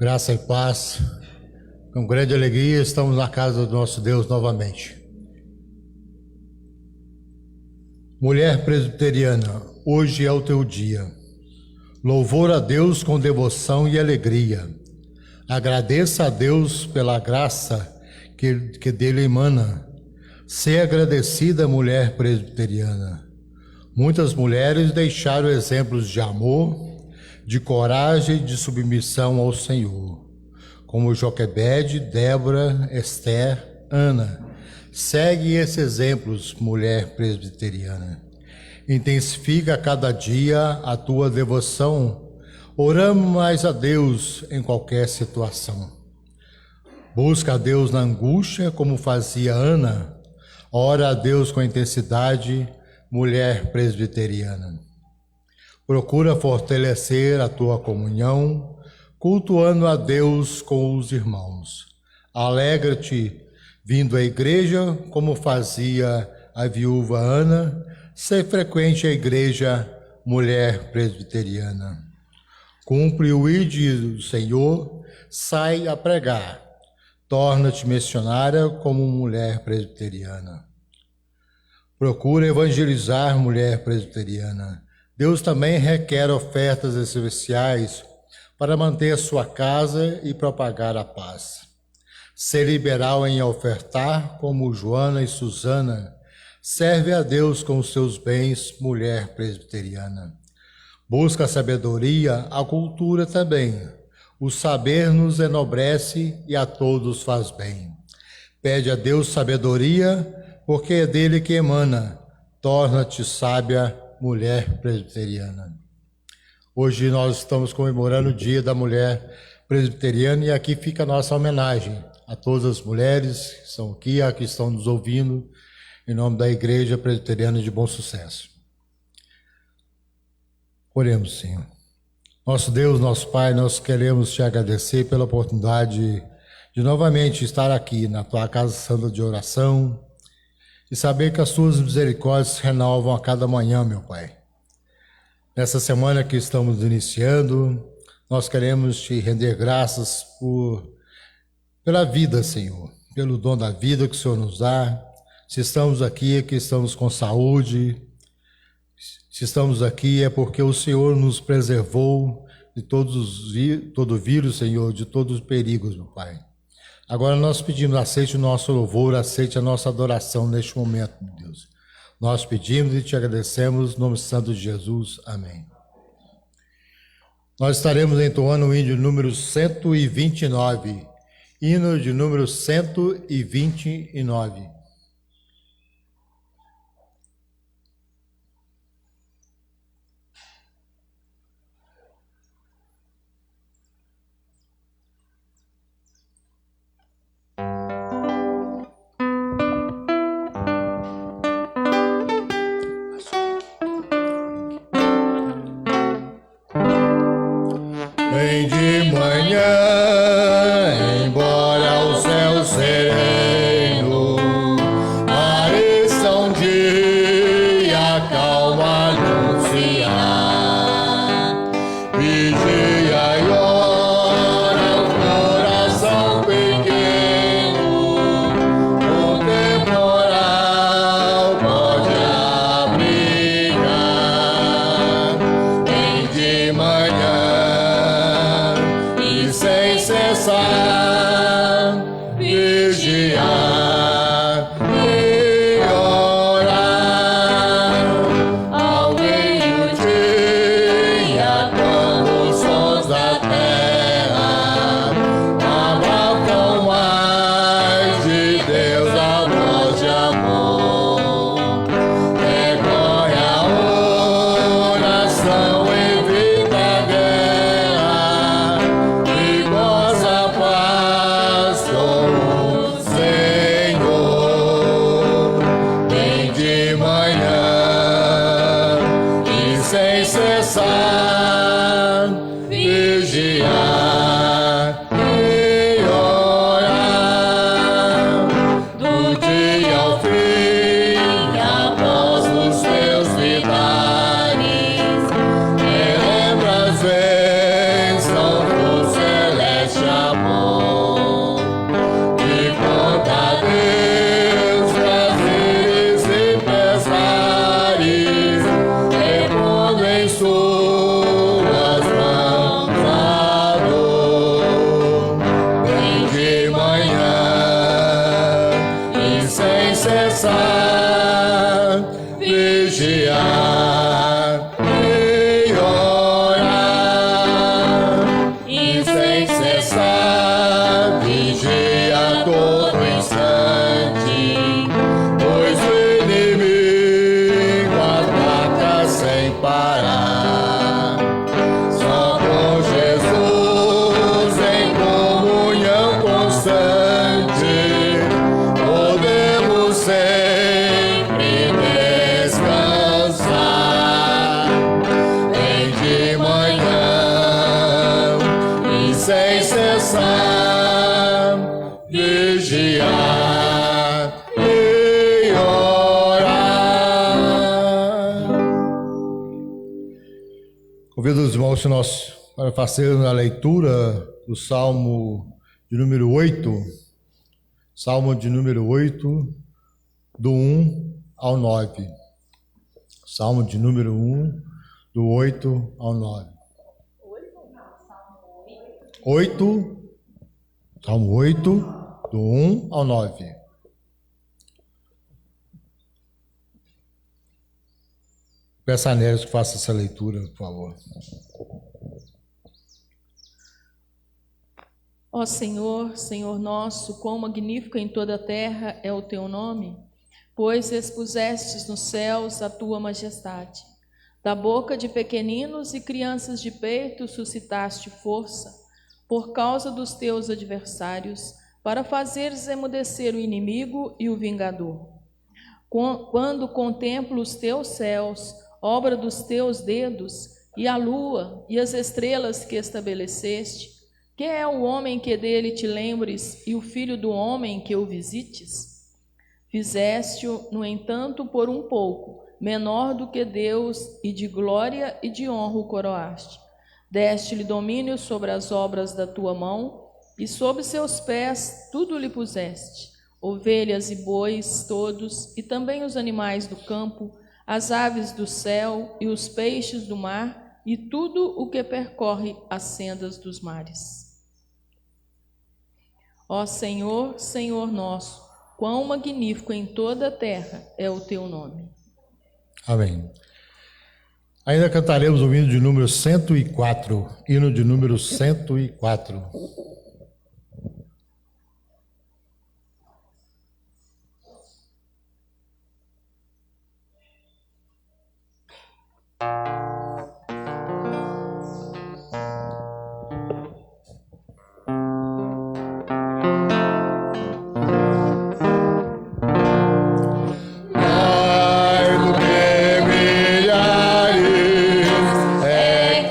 Graça e paz. Com grande alegria estamos na casa do nosso Deus novamente. Mulher presbiteriana, hoje é o teu dia. Louvor a Deus com devoção e alegria. Agradeça a Deus pela graça que dele emana. Sê agradecida, mulher presbiteriana. Muitas mulheres deixaram exemplos de amor, de coragem e de submissão ao Senhor, como Joquebede, Débora, Esther, Ana. Segue esses exemplos, mulher presbiteriana. Intensifica a cada dia a tua devoção. Oramos mais a Deus em qualquer situação. Busca a Deus na angústia, como fazia Ana. Ora a Deus com intensidade, mulher presbiteriana. Procura fortalecer a tua comunhão, cultuando a Deus com os irmãos. Alegra-te vindo à igreja, como fazia a viúva Ana. Ser frequente à igreja, mulher presbiteriana. Cumpre o ide do Senhor, sai a pregar. Torna-te missionária como mulher presbiteriana. Procura evangelizar, mulher presbiteriana. Deus também requer ofertas especiais para manter a sua casa e propagar a paz. Ser liberal em ofertar, como Joana e Susana. Serve a Deus com os seus bens, mulher presbiteriana. Busca a sabedoria, a cultura também. O saber nos enobrece e a todos faz bem. Pede a Deus sabedoria, porque é dele que emana. Torna-te sábia, mulher presbiteriana. Hoje nós estamos comemorando o Dia da Mulher Presbiteriana e aqui fica a nossa homenagem a todas as mulheres que estão aqui, a que estão nos ouvindo, em nome da Igreja Presbiteriana de Bom Sucesso. Oremos, Senhor. Nosso Deus, nosso Pai, nós queremos te agradecer pela oportunidade de novamente estar aqui na tua casa santa de oração, e saber que as tuas misericórdias se renovam a cada manhã, meu Pai. Nessa semana que estamos iniciando, nós queremos te render graças pela vida, Senhor, pelo dom da vida que o Senhor nos dá. Se estamos aqui é que estamos com saúde. Se estamos aqui é porque o Senhor nos preservou de todo vírus, Senhor, de todos os perigos, meu Pai. Agora nós pedimos, aceite o nosso louvor, aceite a nossa adoração neste momento, meu Deus. Nós pedimos e te agradecemos, no nome santo de Jesus. Amém. Nós estaremos entoando o hino número 129. Hino de número 129. Goza cessar, vigia todo instante, pois o inimigo ataca sem parar. Só com Jesus em comunhão constante podemos sempre descansar. Vem de manhã e sem cessar, vigiar e orar. Convido os irmãos para fazermos a leitura do Salmo de número 8, Salmo de número 8, do 1 ao 9. Salmo de número 1, do 8 ao 9. 8, Salmo 8, do 1 ao 9. Peço a Nélis que faça essa leitura, por favor. Ó Senhor, Senhor nosso, quão magnífico em toda a terra é o teu nome, pois expusestes nos céus a tua majestade. Da boca de pequeninos e crianças de peito suscitaste força, por causa dos teus adversários, para fazeres emudecer o inimigo e o vingador. Quando contemplo os teus céus, obra dos teus dedos, e a lua e as estrelas que estabeleceste, que é o homem que dele te lembres e o filho do homem que o visites? Fizeste-o, no entanto, por um pouco, menor do que Deus, e de glória e de honra o coroaste. Deste-lhe domínio sobre as obras da tua mão, e sob seus pés tudo lhe puseste, ovelhas e bois todos, e também os animais do campo, as aves do céu e os peixes do mar, e tudo o que percorre as sendas dos mares. Ó Senhor, Senhor nosso, quão magnífico em toda a terra é o teu nome. Amém. Ainda cantaremos o hino de número 104, hino de número 104.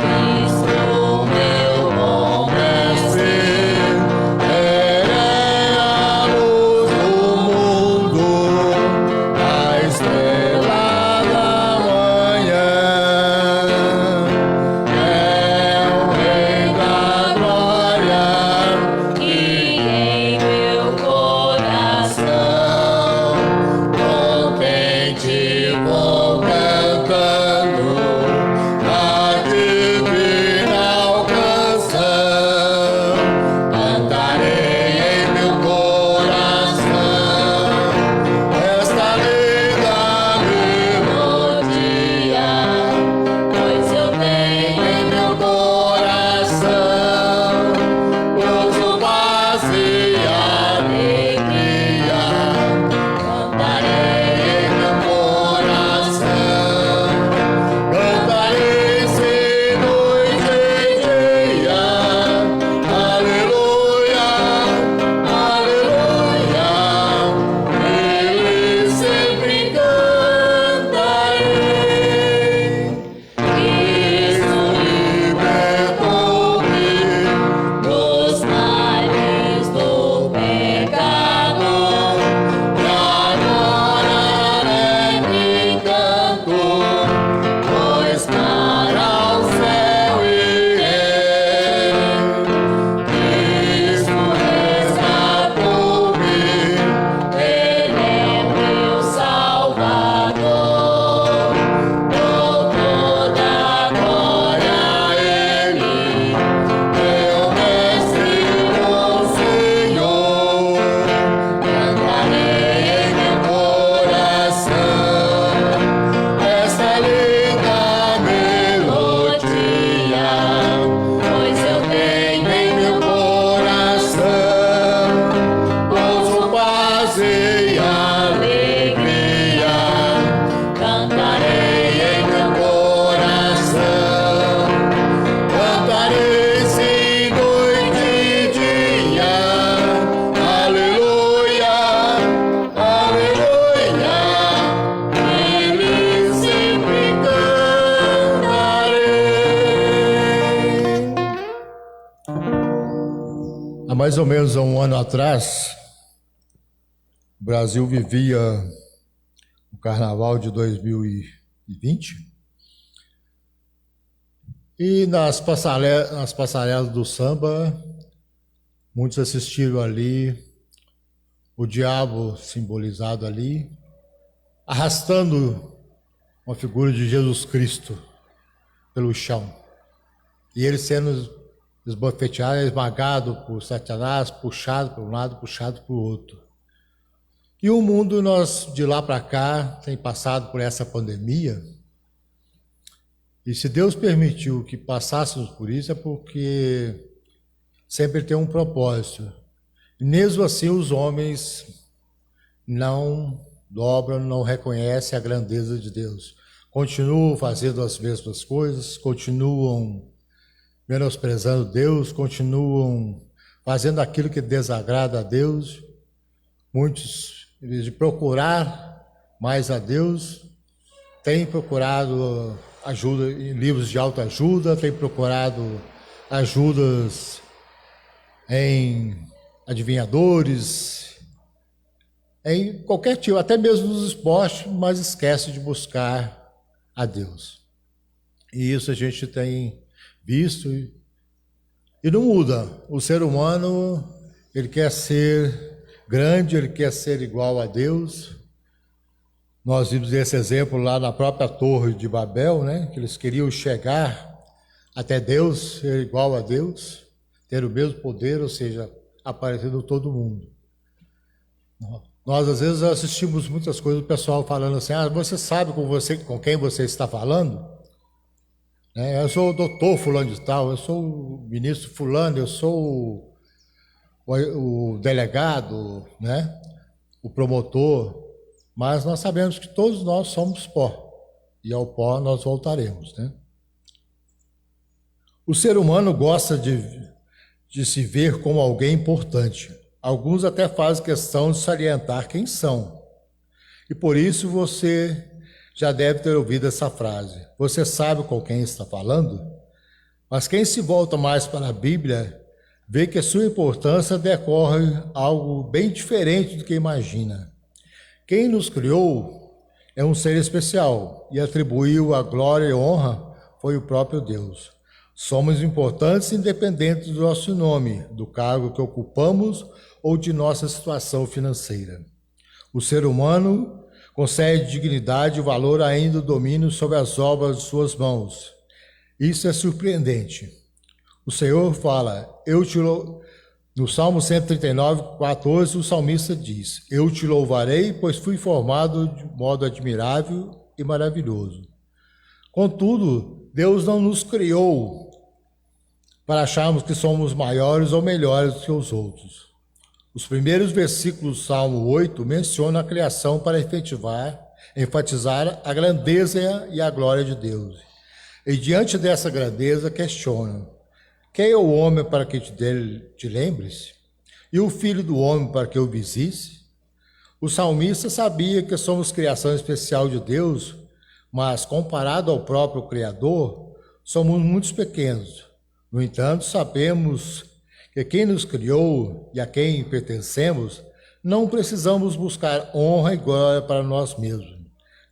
Cristo, meu bom mestre. Há mais ou menos um ano atrás, o Brasil vivia o Carnaval de 2020 e nas passarelas do samba, muitos assistiram ali o diabo simbolizado ali, arrastando uma figura de Jesus Cristo pelo chão. E ele sendo esbofeteado, esmagado por Satanás, puxado para um lado, puxado para o outro. E o mundo, nós de lá para cá, tem passado por essa pandemia. E se Deus permitiu que passássemos por isso, é porque sempre tem um propósito. E mesmo assim, os homens não dobram, não reconhecem a grandeza de Deus. Continuam fazendo as mesmas coisas, continuam menosprezando Deus, continuam fazendo aquilo que desagrada a Deus. Muitos, em vez de procurar mais a Deus, têm procurado ajuda em livros de autoajuda, têm procurado ajudas em adivinhadores, em qualquer tipo, até mesmo nos esportes, mas esquece de buscar a Deus. E isso a gente tem visto e não muda. O ser humano, ele quer ser grande, ele quer ser igual a Deus. Nós vimos esse exemplo lá na própria Torre de Babel, né? Que eles queriam chegar até Deus, ser igual a Deus, ter o mesmo poder, ou seja, aparecendo todo mundo. Nós às vezes assistimos muitas coisas do pessoal falando assim: você sabe com quem você está falando? Eu sou o doutor fulano de tal, eu sou o ministro fulano, eu sou o delegado, né? O promotor, mas nós sabemos que todos nós somos pó, e ao pó nós voltaremos, né? O ser humano gosta de se ver como alguém importante. Alguns até fazem questão de salientar quem são. E por isso você já deve ter ouvido essa frase: você sabe com quem está falando? Mas quem se volta mais para a Bíblia vê que a sua importância decorre algo bem diferente do que imagina. Quem nos criou é um ser especial e atribuiu a glória e honra foi o próprio Deus. Somos importantes independente do nosso nome, do cargo que ocupamos ou de nossa situação financeira. O ser humano concede dignidade e valor ainda o domínio sobre as obras de suas mãos. Isso é surpreendente. O Senhor fala, no Salmo 139, 14, o salmista diz: eu te louvarei, pois fui formado de modo admirável e maravilhoso. Contudo, Deus não nos criou para acharmos que somos maiores ou melhores do que os outros. Os primeiros versículos do Salmo 8 mencionam a criação para enfatizar a grandeza e a glória de Deus. E diante dessa grandeza questionam: quem é o homem para que te lembres? E o filho do homem para que o visites? O salmista sabia que somos criação especial de Deus, mas comparado ao próprio Criador, somos muito pequenos. No entanto, sabemos que quem nos criou e a quem pertencemos, não precisamos buscar honra e glória para nós mesmos.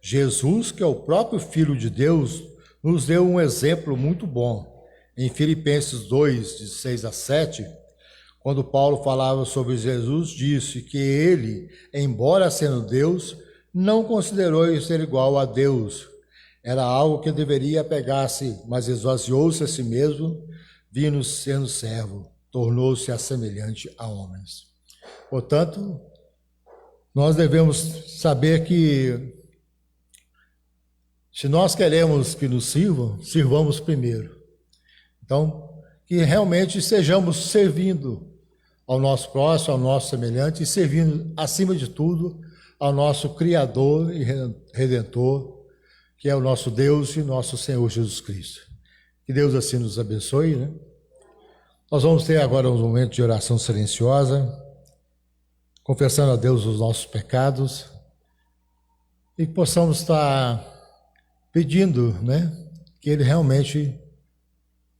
Jesus, que é o próprio Filho de Deus, nos deu um exemplo muito bom. Em Filipenses 2, de 6 a 7, quando Paulo falava sobre Jesus, disse que ele, embora sendo Deus, não considerou ser igual a Deus. Era algo que deveria apegar-se, mas esvaziou-se a si mesmo, vindo sendo servo, tornou-se semelhante a homens. Portanto, nós devemos saber que, se nós queremos que nos sirvam, sirvamos primeiro. Então, que realmente estejamos servindo ao nosso próximo, ao nosso semelhante, e servindo, acima de tudo, ao nosso Criador e Redentor, que é o nosso Deus e nosso Senhor Jesus Cristo. Que Deus assim nos abençoe, né? Nós vamos ter agora um momento de oração silenciosa, confessando a Deus os nossos pecados, e que possamos estar pedindo, né, que Ele realmente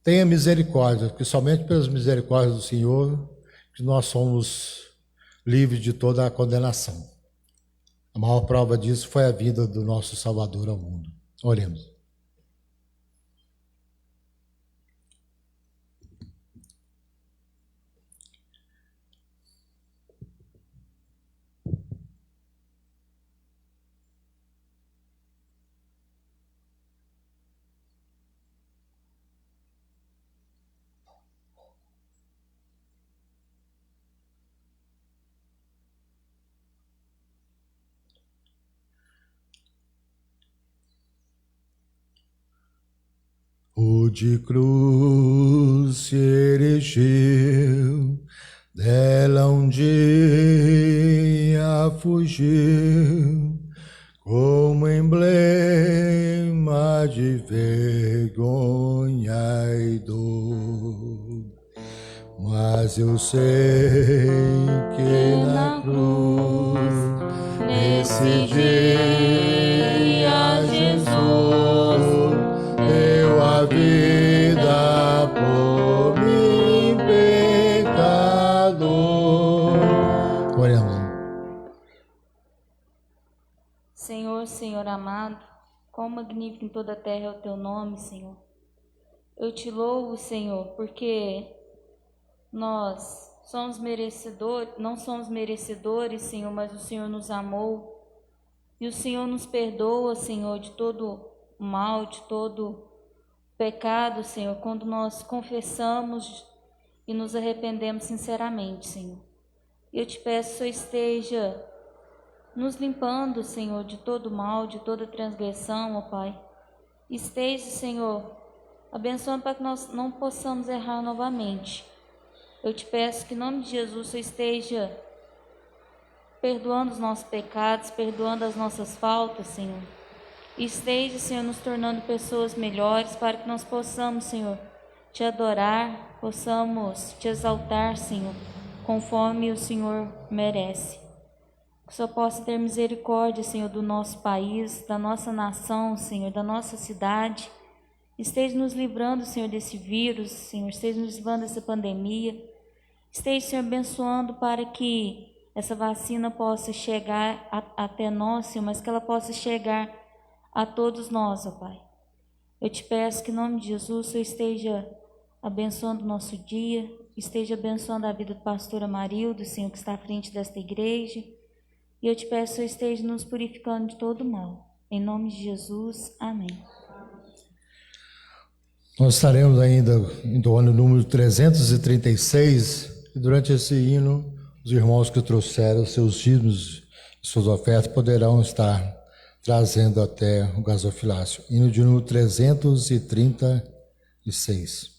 tenha misericórdia, que somente pelas misericórdias do Senhor que nós somos livres de toda a condenação. A maior prova disso foi a vida do nosso Salvador ao mundo. Oremos. O de cruz se erigiu, dela um dia fugiu, como emblema de vergonha e dor. Mas eu sei que na cruz, nesse dia, Jesus deu a vida por mim, pecador. Oremos. Senhor, Senhor amado, quão magnífico em toda a terra é o teu nome, Senhor. Eu te louvo, Senhor, porque nós somos merecedores, não somos merecedores, Senhor, mas o Senhor nos amou e o Senhor nos perdoa, Senhor, de todo o mal, de todo pecado, Senhor, quando nós confessamos e nos arrependemos sinceramente, Senhor. Eu te peço que o Senhor esteja nos limpando, Senhor, de todo mal, de toda transgressão, ó Pai. Esteja, Senhor, abençoando para que nós não possamos errar novamente. Eu te peço que em nome de Jesus o Senhor esteja perdoando os nossos pecados, perdoando as nossas faltas, Senhor. Esteja, Senhor, nos tornando pessoas melhores para que nós possamos, Senhor, te adorar, possamos te exaltar, Senhor, conforme o Senhor merece. Que o Senhor possa ter misericórdia, Senhor, do nosso país, da nossa nação, Senhor, da nossa cidade. Esteja nos livrando, Senhor, desse vírus, Senhor, esteja nos livrando dessa pandemia. Esteja, Senhor, abençoando para que essa vacina possa chegar até nós, Senhor, mas que ela possa chegar a todos nós, ó Pai. Eu te peço que em nome de Jesus o Senhor esteja abençoando o nosso dia, esteja abençoando a vida do pastor Amarildo, Senhor, que está à frente desta igreja. E eu te peço que o Senhor esteja nos purificando de todo mal. Em nome de Jesus, amém. Nós estaremos ainda no ano número 336, e durante esse hino, os irmãos que trouxeram seus dízimos e suas ofertas poderão estar trazendo até o gasofilácio. Hino de número 336.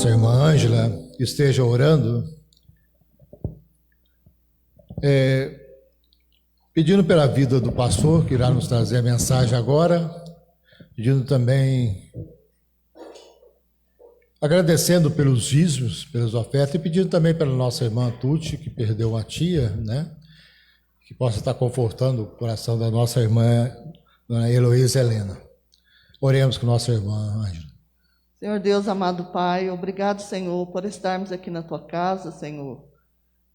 nossa irmã Ângela esteja orando, pedindo pela vida do pastor, que irá nos trazer a mensagem agora, pedindo também, agradecendo pelos dízimos, pelas ofertas, e pedindo também pela nossa irmã Tuti, que perdeu uma tia, né? Que possa estar confortando o coração da nossa irmã, dona Heloísa Helena. Oremos com nossa irmã Ângela. Senhor Deus, amado Pai, obrigado, Senhor, por estarmos aqui na Tua casa, Senhor,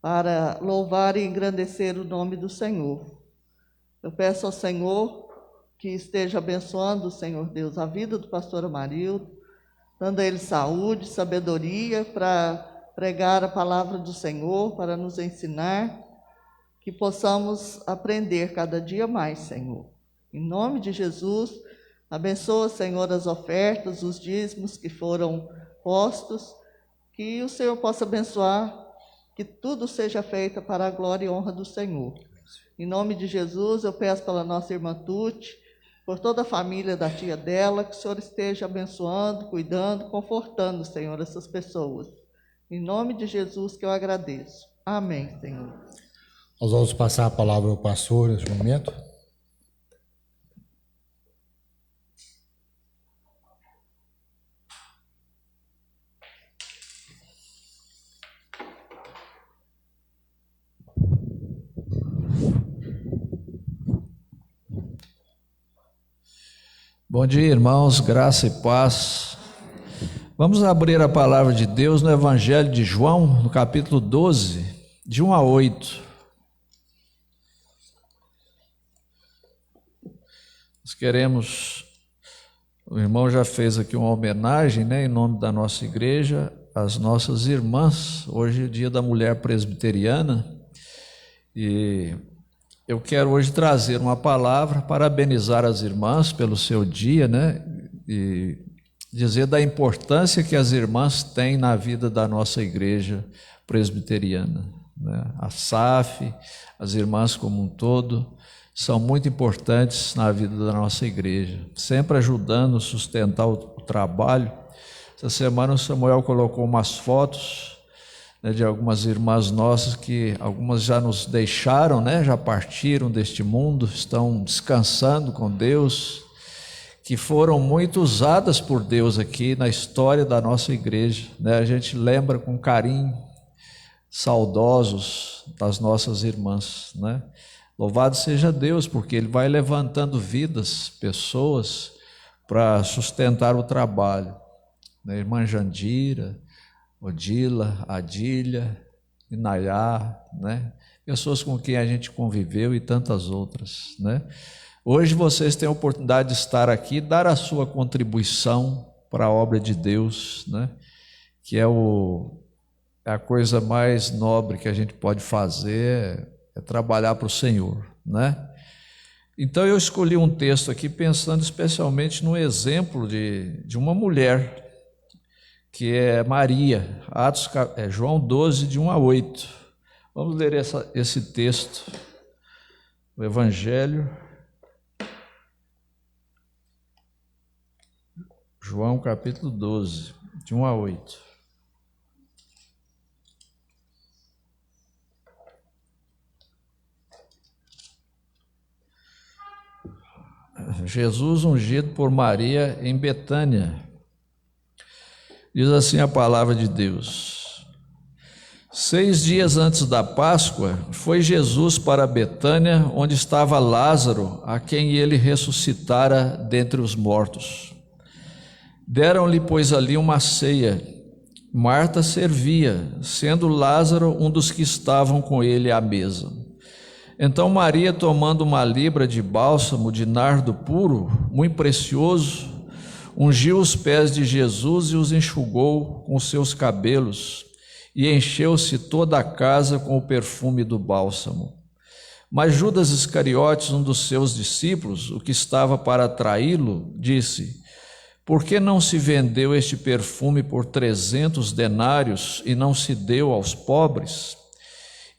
para louvar e engrandecer o nome do Senhor. Eu peço ao Senhor que esteja abençoando, Senhor Deus, a vida do pastor Amarildo, dando a ele saúde, sabedoria para pregar a palavra do Senhor, para nos ensinar, que possamos aprender cada dia mais, Senhor. Em nome de Jesus, abençoa, Senhor, as ofertas, os dízimos que foram postos, que o Senhor possa abençoar, que tudo seja feito para a glória e honra do Senhor. Em nome de Jesus, eu peço pela nossa irmã Tuti, por toda a família da tia dela, que o Senhor esteja abençoando, cuidando, confortando, Senhor, essas pessoas. Em nome de Jesus que eu agradeço. Amém, Senhor. Nós vamos passar a palavra ao pastor neste momento. Bom dia, irmãos, graça e paz. Vamos abrir a palavra de Deus no Evangelho de João, no capítulo 12, de 1 a 8. Nós queremos, o irmão já fez aqui uma homenagem, né, em nome da nossa igreja, às nossas irmãs. Hoje é o dia da mulher presbiteriana e eu quero hoje trazer uma palavra, parabenizar as irmãs pelo seu dia, né? E dizer da importância que as irmãs têm na vida da nossa igreja presbiteriana, né? A SAF, as irmãs como um todo, são muito importantes na vida da nossa igreja, sempre ajudando a sustentar o trabalho. Essa semana o Samuel colocou umas fotos, né, de algumas irmãs nossas que algumas já nos deixaram, né, já partiram deste mundo, estão descansando com Deus, que foram muito usadas por Deus aqui na história da nossa igreja, né? A gente lembra com carinho, saudosos das nossas irmãs, né? Louvado seja Deus, porque Ele vai levantando vidas, pessoas, para sustentar o trabalho, né? Irmã Jandira, Odila, Adília, Inayá, né? Pessoas com quem a gente conviveu e tantas outras, né? Hoje vocês têm a oportunidade de estar aqui, dar a sua contribuição para a obra de Deus, né? Que é a coisa mais nobre que a gente pode fazer, é trabalhar para o Senhor, né? Então eu escolhi um texto aqui pensando especialmente no exemplo de uma mulher, que é Maria, João 12, de 1 a 8. Vamos ler esse texto, o Evangelho, João capítulo 12, de 1 a 8. Jesus ungido por Maria em Betânia. Diz assim a palavra de Deus: 6 dias antes da Páscoa, foi Jesus para Betânia, onde estava Lázaro, a quem ele ressuscitara dentre os mortos. Deram-lhe, pois, ali uma ceia. Marta servia, sendo Lázaro um dos que estavam com ele à mesa. Então Maria, tomando uma libra de bálsamo de nardo puro, muito precioso, ungiu os pés de Jesus e os enxugou com seus cabelos, e encheu-se toda a casa com o perfume do bálsamo. Mas Judas Iscariotes, um dos seus discípulos, o que estava para traí-lo, disse: por que não se vendeu este perfume por 300 denários e não se deu aos pobres?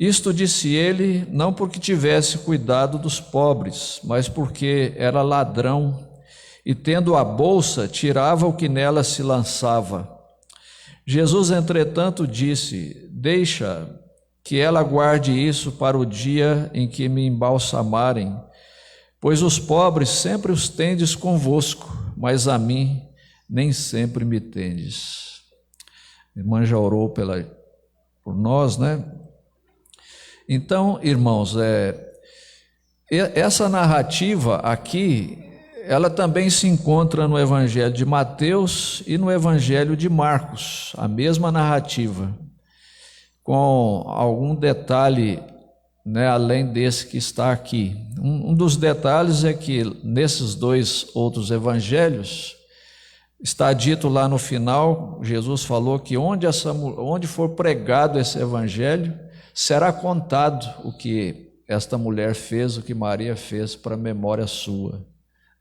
Isto disse ele, não porque tivesse cuidado dos pobres, mas porque era ladrão, e tendo a bolsa, tirava o que nela se lançava. Jesus, entretanto, disse: deixa que ela guarde isso para o dia em que me embalsamarem, pois os pobres sempre os tendes convosco, mas a mim nem sempre me tendes. A irmã já orou por nós, né? Então, irmãos, essa narrativa aqui, ela também se encontra no Evangelho de Mateus e no Evangelho de Marcos, a mesma narrativa, com algum detalhe, né, além desse que está aqui. Um dos detalhes é que nesses dois outros evangelhos está dito lá no final, Jesus falou que onde for pregado esse evangelho, será contado o que esta mulher fez, o que Maria fez para a memória sua.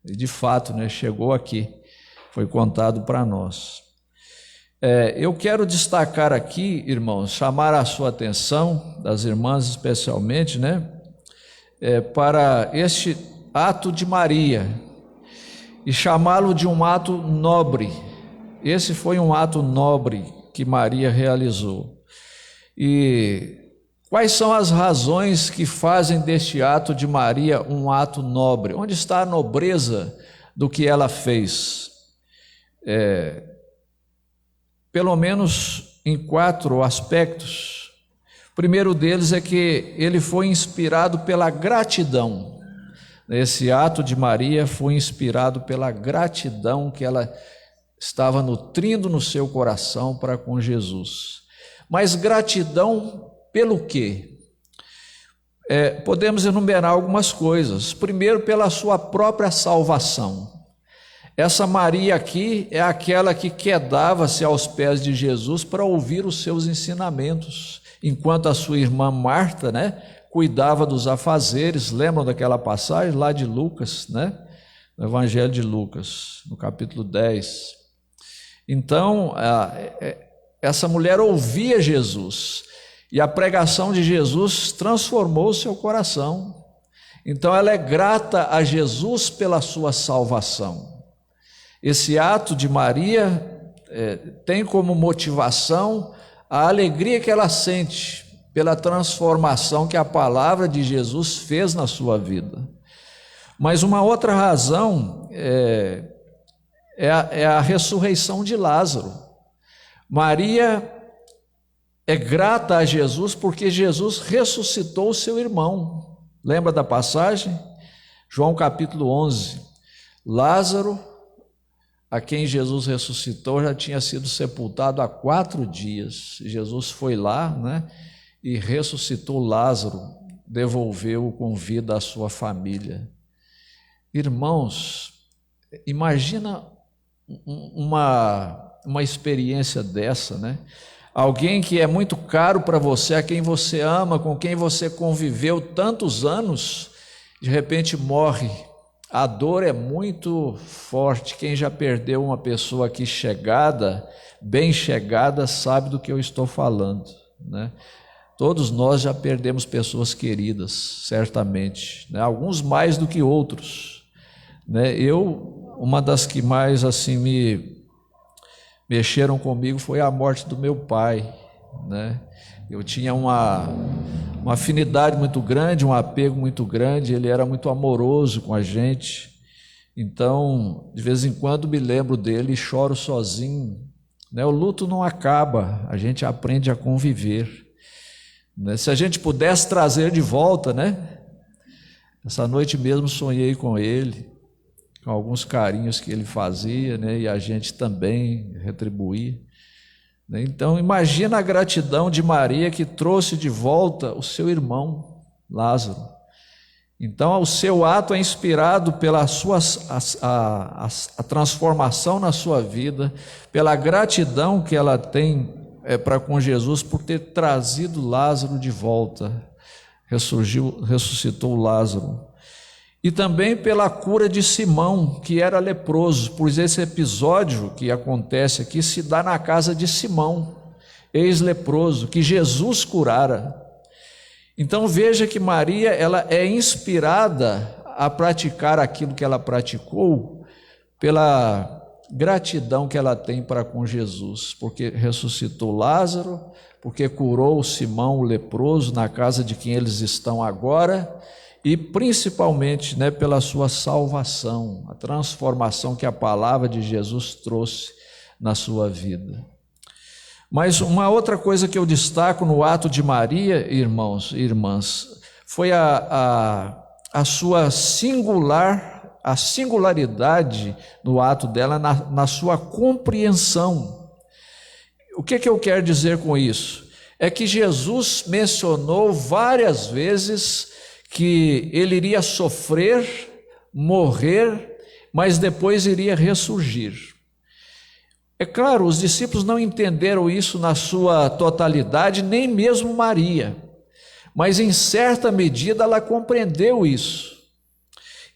E de fato, né, chegou aqui, foi contado para nós. Eu quero destacar aqui, irmãos, chamar a sua atenção, das irmãs especialmente, né, para este ato de Maria, e chamá-lo de um ato nobre. Esse foi um ato nobre que Maria realizou. E quais são as razões que fazem deste ato de Maria um ato nobre? Onde está a nobreza do que ela fez? Pelo menos em 4 aspectos. O primeiro deles é que ele foi inspirado pela gratidão. Esse ato de Maria foi inspirado pela gratidão que ela estava nutrindo no seu coração para com Jesus. Mas gratidão pelo quê? Podemos enumerar algumas coisas. Primeiro, pela sua própria salvação. Essa Maria aqui é aquela que quedava-se aos pés de Jesus para ouvir os seus ensinamentos, enquanto a sua irmã Marta, né, cuidava dos afazeres. Lembram daquela passagem lá de Lucas, né? No Evangelho de Lucas, no capítulo 10. Então, essa mulher ouvia Jesus, e a pregação de Jesus transformou o seu coração. Então, ela é grata a Jesus pela sua salvação. Esse ato de Maria tem como motivação a alegria que ela sente pela transformação que a palavra de Jesus fez na sua vida. Mas uma outra razão é a ressurreição de Lázaro. Maria é grata a Jesus porque Jesus ressuscitou o seu irmão. Lembra da passagem? João capítulo 11. Lázaro, a quem Jesus ressuscitou, já tinha sido sepultado há 4 dias. Jesus foi lá, né, e ressuscitou Lázaro, devolveu-o com vida à sua família. Irmãos, imagina uma experiência dessa, né? Alguém que é muito caro para você, a quem você ama, com quem você conviveu tantos anos, de repente morre. A dor é muito forte. Quem já perdeu uma pessoa aqui chegada, bem chegada, sabe do que eu estou falando, né? Todos nós já perdemos pessoas queridas, certamente, né? Alguns mais do que outros, né? Uma das que mais assim me mexeram comigo foi a morte do meu pai, né? Eu tinha uma afinidade muito grande, um apego muito grande, ele era muito amoroso com a gente. Então, de vez em quando me lembro dele e choro sozinho, né? O luto não acaba, a gente aprende a conviver, né? Se a gente pudesse trazer de volta, né? Essa noite mesmo sonhei com ele, com alguns carinhos que ele fazia, né? E a gente também retribuía. Então, imagina a gratidão de Maria, que trouxe de volta o seu irmão Lázaro. Então, o seu ato é inspirado pela a transformação na sua vida, pela gratidão que ela tem para com Jesus por ter trazido Lázaro de volta, ressuscitou Lázaro. E também pela cura de Simão, que era leproso, pois esse episódio que acontece aqui se dá na casa de Simão, ex-leproso, que Jesus curara. Então veja que Maria, ela é inspirada a praticar aquilo que ela praticou pela gratidão que ela tem para com Jesus, porque ressuscitou Lázaro, porque curou Simão o leproso na casa de quem eles estão agora, e principalmente, né, pela sua salvação, a transformação que a palavra de Jesus trouxe na sua vida. Mas uma outra coisa que eu destaco no ato de Maria, irmãos e irmãs, foi a sua singularidade no ato dela, na sua compreensão. O que eu quero dizer com isso? É que Jesus mencionou várias vezes que ele iria sofrer, morrer, mas depois iria ressurgir. É claro, os discípulos não entenderam isso na sua totalidade, nem mesmo Maria, mas em certa medida ela compreendeu isso.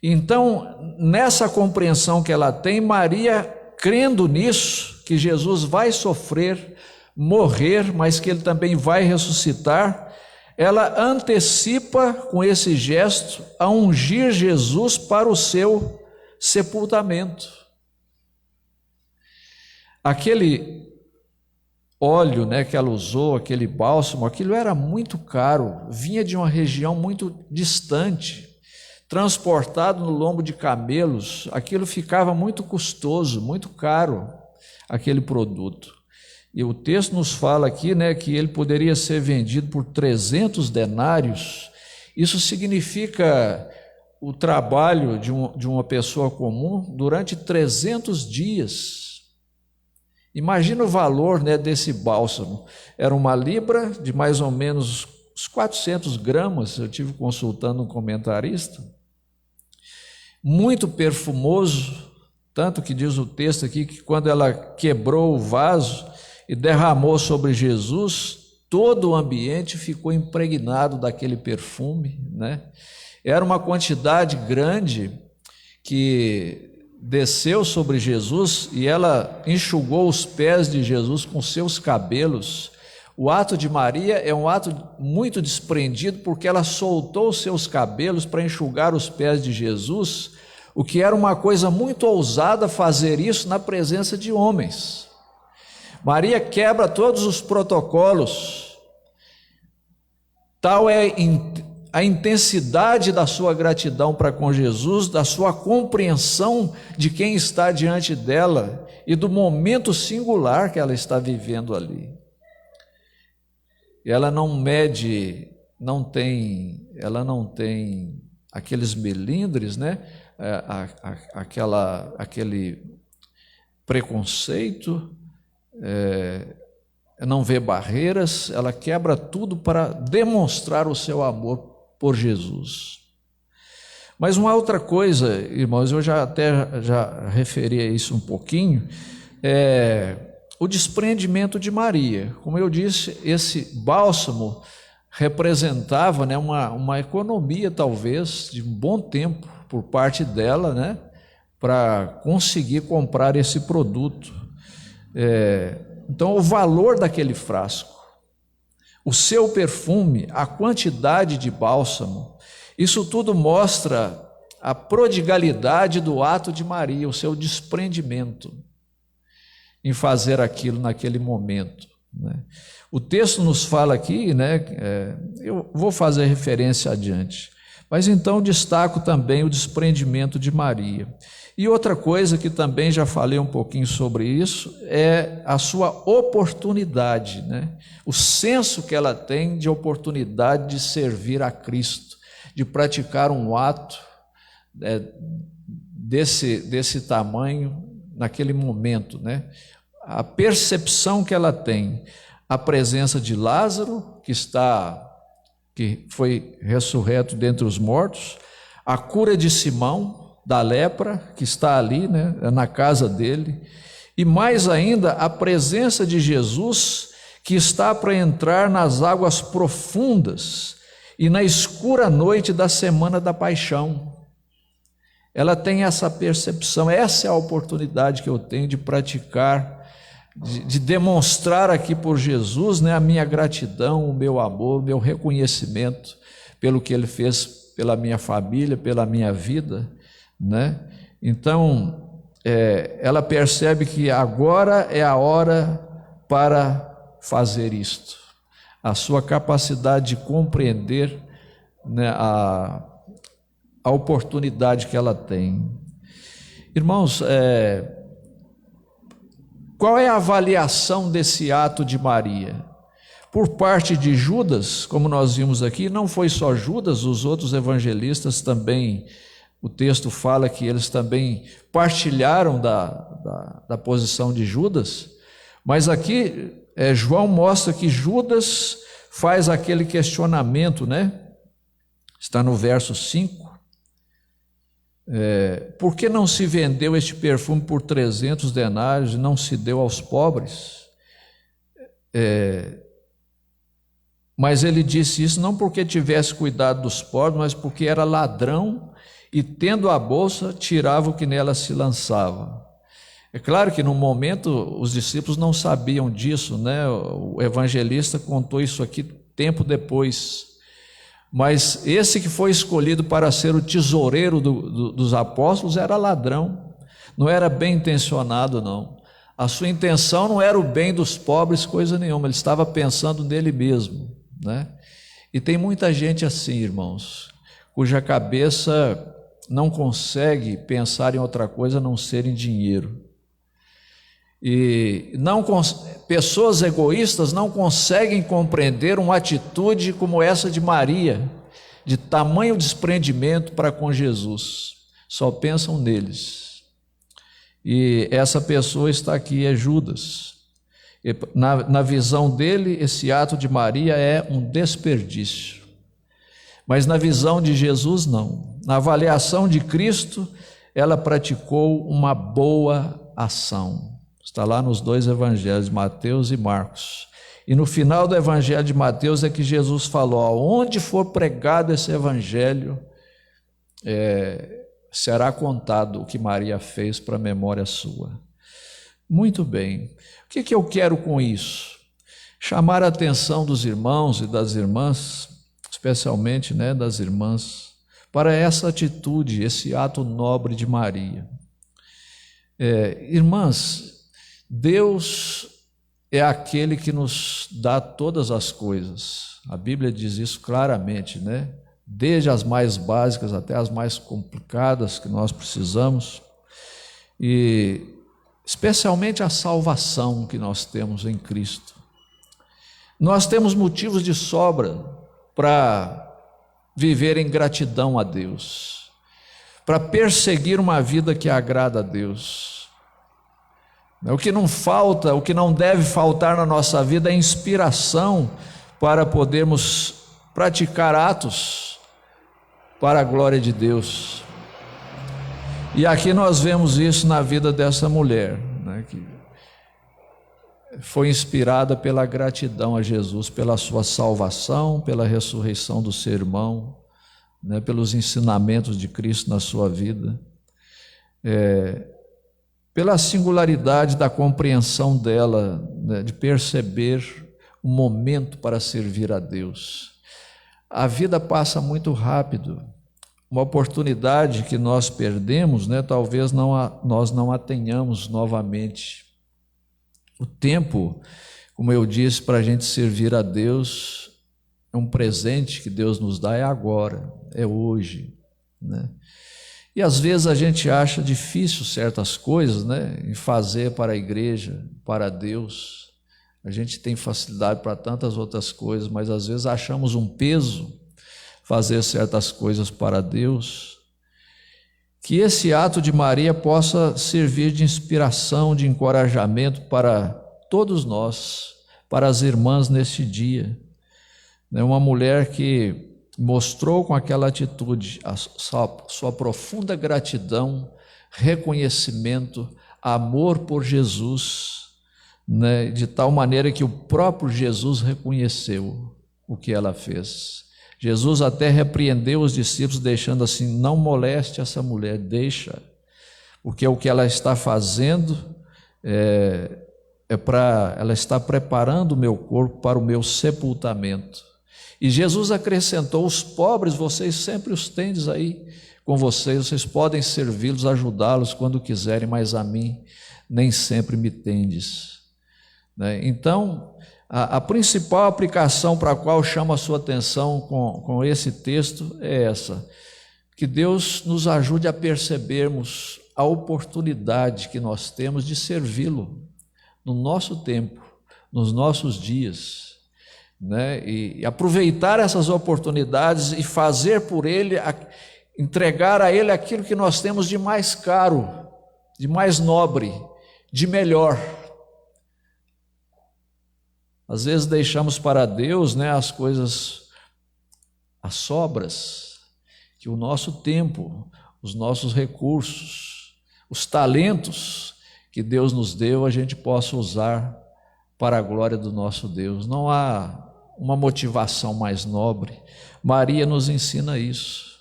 Então, nessa compreensão que ela tem, Maria, crendo nisso, que Jesus vai sofrer, morrer, mas que ele também vai ressuscitar, ela antecipa com esse gesto a ungir Jesus para o seu sepultamento. Aquele óleo, né, que ela usou, aquele bálsamo, aquilo era muito caro, vinha de uma região muito distante, transportado no lombo de camelos, aquilo ficava muito custoso, muito caro, aquele produto. E o texto nos fala aqui, né, que ele poderia ser vendido por 300 denários. Isso significa o trabalho de uma pessoa comum durante 300 dias. Imagina o valor, né, desse bálsamo. Era uma libra de mais ou menos uns 400 gramas, eu tive consultando um comentarista. Muito perfumoso, tanto que diz o texto aqui que quando ela quebrou o vaso e derramou sobre Jesus, todo o ambiente ficou impregnado daquele perfume, né? Era uma quantidade grande que desceu sobre Jesus e ela enxugou os pés de Jesus com seus cabelos. O ato de Maria é um ato muito desprendido, porque ela soltou os seus cabelos para enxugar os pés de Jesus, o que era uma coisa muito ousada fazer isso na presença de homens. Maria quebra todos os protocolos, tal é a intensidade da sua gratidão para com Jesus, da sua compreensão de quem está diante dela e do momento singular que ela está vivendo ali. Ela não mede, ela não tem aqueles melindres, né? Aquele preconceito, não vê barreiras, ela quebra tudo para demonstrar o seu amor por Jesus. Mas uma outra coisa, irmãos, eu já referi a isso um pouquinho, o desprendimento de Maria. Como eu disse, esse bálsamo representava, né, uma economia, talvez, de um bom tempo por parte dela, né, para conseguir comprar esse produto. Então, o valor daquele frasco, o seu perfume, a quantidade de bálsamo, isso tudo mostra a prodigalidade do ato de Maria, o seu desprendimento em fazer aquilo naquele momento, né? O texto nos fala aqui, né, eu vou fazer referência adiante, mas então destaco também o desprendimento de Maria. E outra coisa que também já falei um pouquinho sobre isso é a sua oportunidade, né? O senso que ela tem de oportunidade de servir a Cristo, de praticar um ato desse tamanho naquele momento, né? A percepção que ela tem, a presença de Lázaro, que foi ressurreto dentre os mortos, a cura de Simão da lepra, que está ali, né, na casa dele, e mais ainda a presença de Jesus, que está para entrar nas águas profundas e na escura noite da semana da paixão. Ela tem essa percepção, essa é a oportunidade que eu tenho de praticar, de demonstrar aqui por Jesus, né, a minha gratidão, o meu amor, o meu reconhecimento pelo que ele fez pela minha família, pela minha vida, né? Então, ela percebe que agora é a hora para fazer isto. A sua capacidade de compreender, né, a oportunidade que ela tem. Irmãos, qual é a avaliação desse ato de Maria? Por parte de Judas, como nós vimos aqui, não foi só Judas, os outros evangelistas também, o texto fala que eles também partilharam da posição de Judas, mas aqui João mostra que Judas faz aquele questionamento, né? Está no verso 5. Por que não se vendeu este perfume por 300 denários e não se deu aos pobres? Mas ele disse isso não porque tivesse cuidado dos pobres, mas porque era ladrão e, tendo a bolsa, tirava o que nela se lançava. É claro que no momento os discípulos não sabiam disso, né? O evangelista contou isso aqui tempo depois. Mas esse que foi escolhido para ser o tesoureiro dos apóstolos era ladrão, não era bem intencionado, não. A sua intenção não era o bem dos pobres, coisa nenhuma, ele estava pensando nele mesmo, né? E tem muita gente assim, irmãos, cuja cabeça não consegue pensar em outra coisa a não ser em dinheiro. E pessoas egoístas não conseguem compreender uma atitude como essa de Maria, de tamanho desprendimento para com Jesus, só pensam neles. E essa pessoa está aqui, é Judas. Na visão dele, esse ato de Maria é um desperdício, mas na visão de Jesus, não. Na avaliação de Cristo, ela praticou uma boa ação. Está lá nos dois evangelhos, Mateus e Marcos. E no final do evangelho de Mateus é que Jesus falou: onde for pregado esse evangelho, será contado o que Maria fez para a memória sua. Muito bem. O que eu quero com isso? Chamar a atenção dos irmãos e das irmãs, especialmente, né, das irmãs, para essa atitude, esse ato nobre de Maria. Irmãs, Deus é aquele que nos dá todas as coisas. A Bíblia diz isso claramente, né? Desde as mais básicas até as mais complicadas que nós precisamos, e especialmente a salvação que nós temos em Cristo. Nós temos motivos de sobra para viver em gratidão a Deus, para perseguir uma vida que agrada a Deus. O que não falta, o que não deve faltar na nossa vida é inspiração para podermos praticar atos para a glória de Deus. E aqui nós vemos isso na vida dessa mulher, né, que foi inspirada pela gratidão a Jesus, pela sua salvação, pela ressurreição do seu irmão, né, pelos ensinamentos de Cristo na sua vida, pela singularidade da compreensão dela, né, de perceber o momento para servir a Deus. A vida passa muito rápido. Uma oportunidade que nós perdemos, né, talvez nós não a tenhamos novamente. O tempo, como eu disse, para a gente servir a Deus, é um presente que Deus nos dá, é agora, é hoje, né? E às vezes a gente acha difícil certas coisas, né, em fazer para a igreja, para Deus. A gente tem facilidade para tantas outras coisas, mas às vezes achamos um peso fazer certas coisas para Deus. Que esse ato de Maria possa servir de inspiração, de encorajamento para todos nós, para as irmãs neste dia. Uma mulher que mostrou com aquela atitude a sua profunda gratidão, reconhecimento, amor por Jesus, né, de tal maneira que o próprio Jesus reconheceu o que ela fez. Jesus até repreendeu os discípulos, deixando assim: não moleste essa mulher, deixa, porque o que ela está fazendo ela está preparando o meu corpo para o meu sepultamento. E Jesus acrescentou: os pobres vocês sempre os tendes aí com vocês podem servi-los, ajudá-los quando quiserem, mas a mim nem sempre me tendes. Né? Então, a principal aplicação para a qual chamo a sua atenção com esse texto é essa: que Deus nos ajude a percebermos a oportunidade que nós temos de servi-lo no nosso tempo, nos nossos dias, né? E aproveitar essas oportunidades e fazer por Ele, entregar a Ele aquilo que nós temos de mais caro, de mais nobre, de melhor. Às vezes deixamos para Deus, né, as coisas, as sobras, que o nosso tempo, os nossos recursos, os talentos que Deus nos deu, a gente possa usar para a glória do nosso Deus. Não há uma motivação mais nobre. Maria nos ensina isso,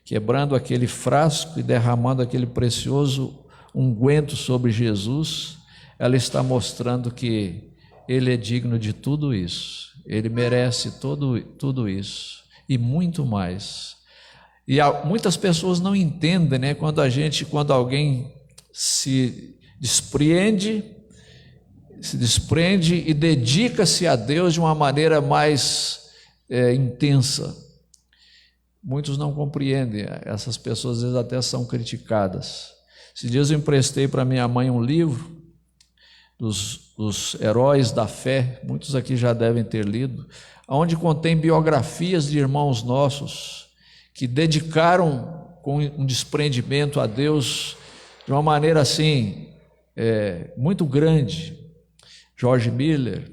quebrando aquele frasco e derramando aquele precioso unguento sobre Jesus. Ela está mostrando que Ele é digno de tudo isso, Ele merece tudo isso e muito mais. E muitas pessoas não entendem, né? Quando alguém se desprende e dedica-se a Deus de uma maneira mais intensa. Muitos não compreendem, essas pessoas às vezes até são criticadas. Esses dias eu emprestei para minha mãe um livro dos heróis da fé, muitos aqui já devem ter lido, onde contém biografias de irmãos nossos que dedicaram com um desprendimento a Deus de uma maneira assim muito grande. George Miller,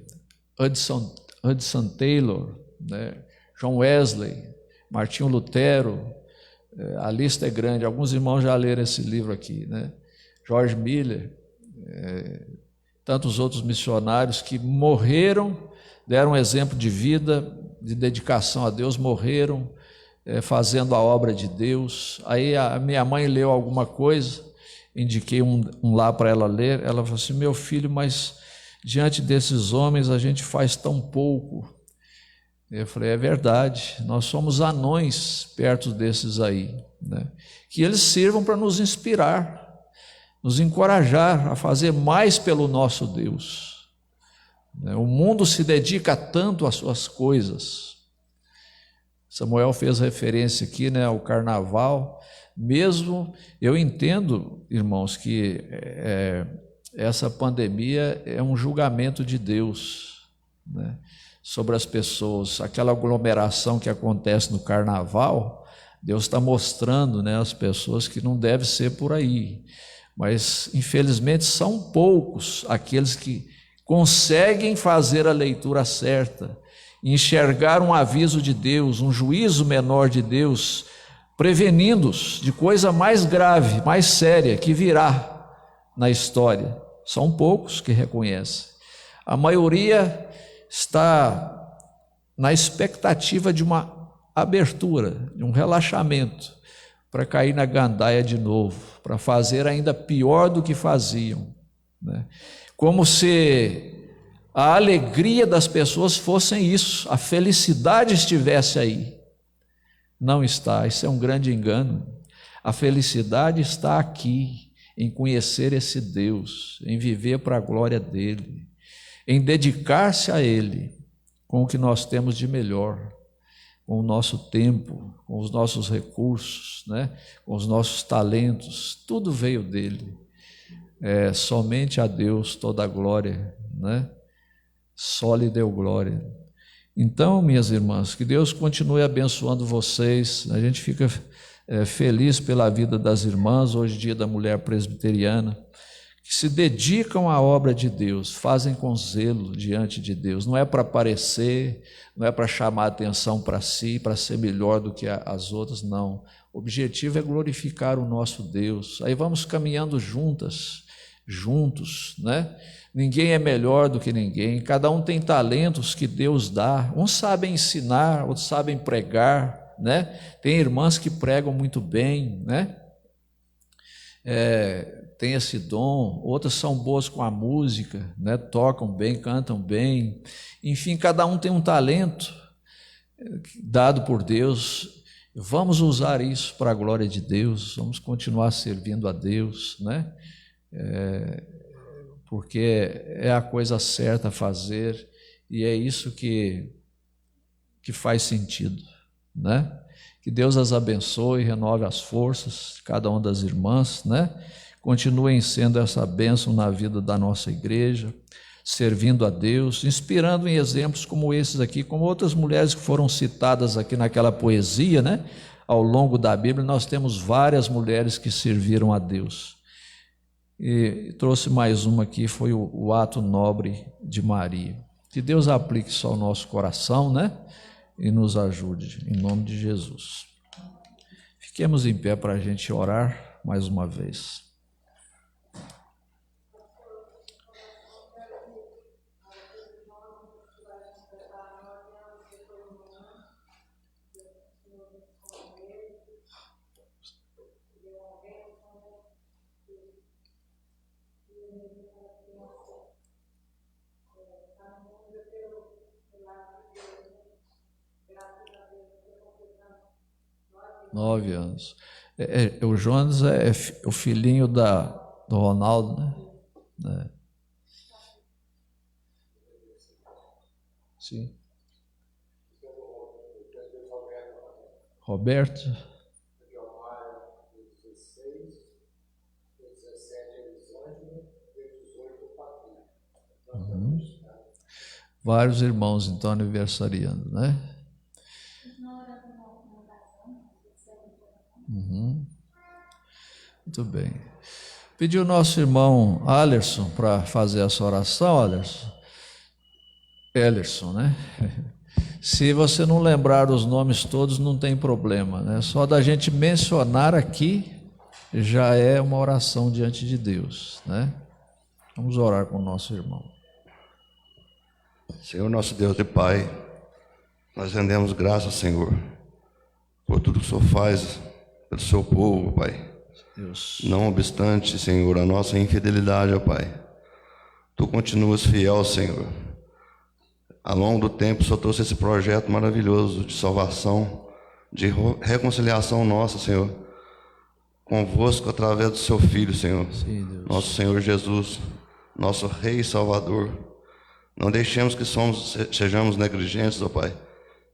Hudson Taylor, né? John Wesley, Martinho Lutero, a lista é grande, alguns irmãos já leram esse livro aqui, né? George Miller, tantos outros missionários que morreram, deram um exemplo de vida, de dedicação a Deus, morreram fazendo a obra de Deus. Aí a minha mãe leu alguma coisa, indiquei um lá para ela ler, ela falou assim: meu filho, mas diante desses homens a gente faz tão pouco. Eu falei: é verdade, nós somos anões perto desses aí, né? Que eles sirvam para nos inspirar, nos encorajar a fazer mais pelo nosso Deus. O mundo se dedica tanto às suas coisas. Samuel fez referência aqui, né, ao carnaval. Mesmo eu entendo, irmãos, que essa pandemia é um julgamento de Deus, né, sobre as pessoas. Aquela aglomeração que acontece no carnaval, Deus está mostrando, né, às pessoas que não deve ser por aí. Mas, infelizmente, são poucos aqueles que conseguem fazer a leitura certa, enxergar um aviso de Deus, um juízo menor de Deus, prevenindo-os de coisa mais grave, mais séria, que virá na história. São poucos que reconhecem. A maioria está na expectativa de uma abertura, de um relaxamento, para cair na gandaia de novo, para fazer ainda pior do que faziam, né? Como se a alegria das pessoas fosse isso, a felicidade estivesse aí. Não está, isso é um grande engano. A felicidade está aqui, em conhecer esse Deus, em viver para a glória dEle, em dedicar-se a Ele com o que nós temos de melhor, com o nosso tempo, com os nossos recursos, né? Com os nossos talentos, tudo veio dEle. Somente a Deus toda a glória, né? Só lhe deu glória. Então, minhas irmãs, que Deus continue abençoando vocês. A gente fica feliz pela vida das irmãs, hoje dia da mulher presbiteriana, que se dedicam à obra de Deus, fazem com zelo diante de Deus. Não é para aparecer, não é para chamar atenção para si, para ser melhor do que as outras, não. O objetivo é glorificar o nosso Deus. Aí vamos caminhando juntos, né? Ninguém é melhor do que ninguém, cada um tem talentos que Deus dá. Uns sabem ensinar, outros sabem pregar, né? Tem irmãs que pregam muito bem, né? Tem esse dom, outras são boas com a música, né? Tocam bem, cantam bem, enfim, cada um tem um talento dado por Deus, Vamos usar isso para a glória de Deus, vamos continuar servindo a Deus, né? Porque é a coisa certa a fazer e é isso que faz sentido, né? Que Deus as abençoe, renove as forças, cada uma das irmãs, né? Continuem sendo essa bênção na vida da nossa igreja, servindo a Deus, inspirando em exemplos como esses aqui, como outras mulheres que foram citadas aqui naquela poesia, né? Ao longo da Bíblia, nós temos várias mulheres que serviram a Deus. E trouxe mais uma aqui, foi o ato nobre de Maria. Que Deus aplique isso ao nosso coração, né? E nos ajude, em nome de Jesus. Fiquemos em pé para a gente orar mais uma vez. Nove anos. O Jonas é o filhinho do Ronaldo, né? Sim. Roberto. Vários irmãos, então, aniversariando, né? Muito bem. Pedi o nosso irmão Alerson para fazer essa oração, Ellerson, né? Se você não lembrar os nomes todos, não tem problema, né? Só da gente mencionar aqui já é uma oração diante de Deus, né? Vamos orar com o nosso irmão. Senhor, nosso Deus e Pai, nós rendemos graças, Senhor, por tudo que o Senhor faz pelo seu povo, Pai. Deus. Não obstante, Senhor, a nossa infidelidade, ó Pai, Tu continuas fiel, Senhor. Ao longo do tempo, o Senhor trouxe esse projeto maravilhoso de salvação, de reconciliação nossa, Senhor, convosco através do Seu Filho, Senhor. Sim, Deus. Nosso Senhor Jesus, nosso Rei e Salvador. Não deixemos que sejamos negligentes, ó Pai,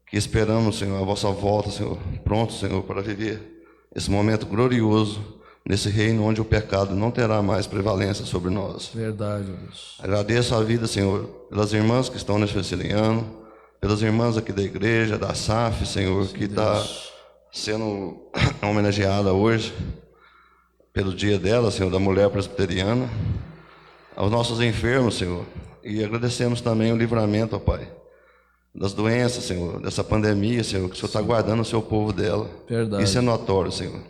que esperamos, Senhor, a vossa volta, Senhor, prontos, Senhor, para viver esse momento glorioso, nesse reino onde o pecado não terá mais prevalência sobre nós. Verdade, Deus. Agradeço a vida, Senhor, pelas irmãs que estão nesse Ceciliano, pelas irmãs aqui da igreja, da SAF, Senhor, que está sendo homenageada hoje, pelo dia dela, Senhor, da mulher presbiteriana, aos nossos enfermos, Senhor, e agradecemos também o livramento, ó Pai, das doenças, Senhor, dessa pandemia, Senhor, que o Senhor está guardando o seu povo dela. Verdade. Isso é notório, Senhor.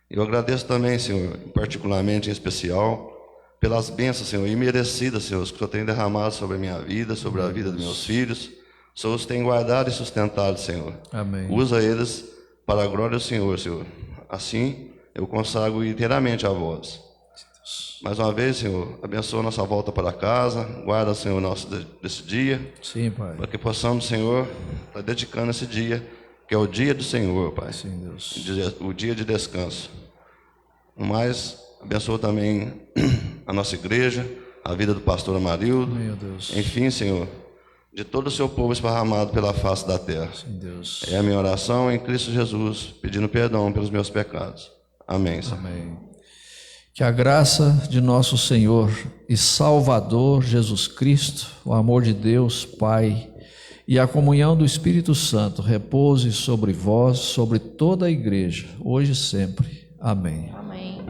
Eu agradeço também, Senhor, particularmente, em especial, pelas bênçãos, Senhor, imerecidas, Senhor, que o Senhor tem derramado sobre a minha vida, sobre a vida dos meus filhos. O Senhor os tem guardado e sustentado, Senhor. Amém. Usa eles para a glória do Senhor, Senhor. Assim, eu consagro inteiramente a vós. Mais uma vez, Senhor, abençoa nossa volta para casa, guarda, Senhor, nosso desse dia. Sim, Pai. Para que possamos, Senhor, estar dedicando esse dia, que é o dia do Senhor, Pai. Sim, Deus. O dia de descanso. Mas abençoa também a nossa igreja, a vida do pastor Amarildo. Meu Deus. Enfim, Senhor, de todo o seu povo esparramado pela face da terra. Sim, Deus. É a minha oração em Cristo Jesus, pedindo perdão pelos meus pecados. Amém, Senhor. Amém. Que a graça de nosso Senhor e Salvador Jesus Cristo, o amor de Deus, Pai, e a comunhão do Espírito Santo repouse sobre vós, sobre toda a igreja, hoje e sempre. Amém. Amém.